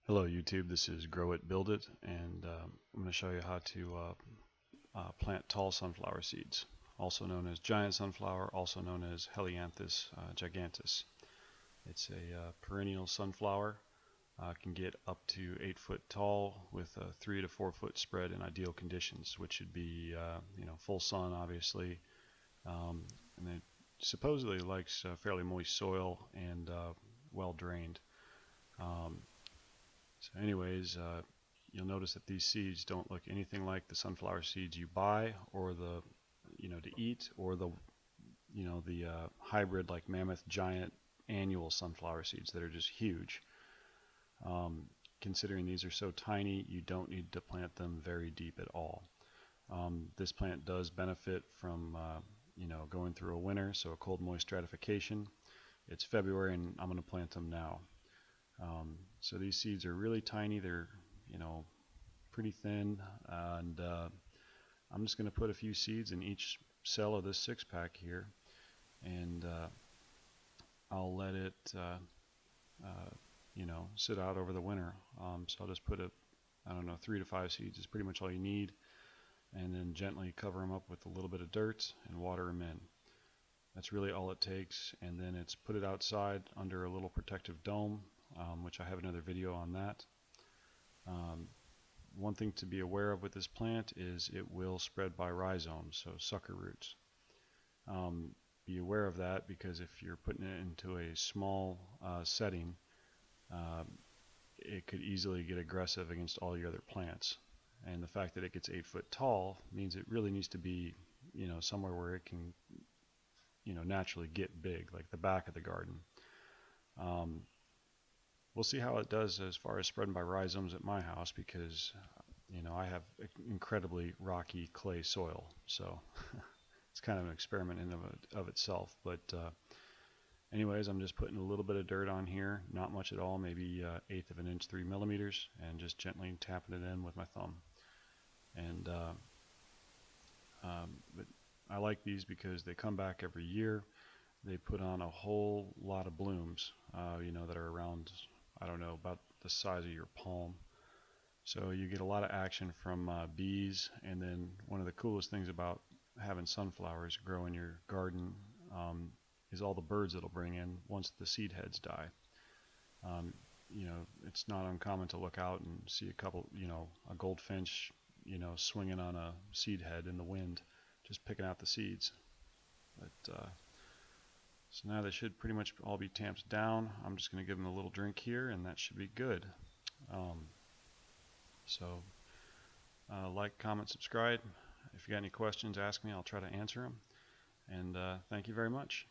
Hello YouTube, this is Grow It Build It, and I'm going to show you how to plant tall sunflower seeds, also known as giant sunflower, also known as Helianthus Giganteus. It's a perennial sunflower, can get up to 8 foot tall with a 3 to 4 foot spread in ideal conditions, which should be full sun obviously, and it supposedly likes fairly moist soil and well drained. So anyways, you'll notice that these seeds don't look anything like the sunflower seeds you buy or the to eat, or the hybrid like mammoth giant annual sunflower seeds that are just huge. Considering these are so tiny, you don't need to plant them very deep at all. This plant does benefit from going through a winter, so a cold moist stratification. It's February and I'm going to plant them now. So these seeds are really tiny, they're pretty thin, and I'm just going to put a few seeds in each cell of this 6-pack here, and I'll let it sit out over the winter. So I'll just put 3 to 5 seeds is pretty much all you need, and then gently cover them up with a little bit of dirt and water them in. That's really all it takes, and then it's put it outside under a little protective dome, which I have another video on that. One thing to be aware of with this plant is it will spread by rhizomes, so sucker roots. Be aware of that, because if you're putting it into a small setting, it could easily get aggressive against all your other plants. And the fact that it gets 8 foot tall means it really needs to be somewhere where it can naturally get big, like the back of the garden. We'll see how it does as far as spreading by rhizomes at my house, because I have incredibly rocky clay soil, so it's kind of an experiment in of itself. But anyways, I'm just putting a little bit of dirt on here, not much at all, maybe 1/8 of an inch, 3 millimeters, and just gently tapping it in with my thumb. And but I like these because they come back every year. They put on a whole lot of blooms, that are around, I don't know, about the size of your palm. So you get a lot of action from bees. And then one of the coolest things about having sunflowers grow in your garden is all the birds it'll bring in once the seed heads die. It's not uncommon to look out and see a couple, a goldfinch, swinging on a seed head in the wind, just picking out the seeds. But so now they should pretty much all be tamped down. I'm just going to give them a little drink here, and that should be good. Like, comment, subscribe. If you got any questions, ask me. I'll try to answer them. And thank you very much.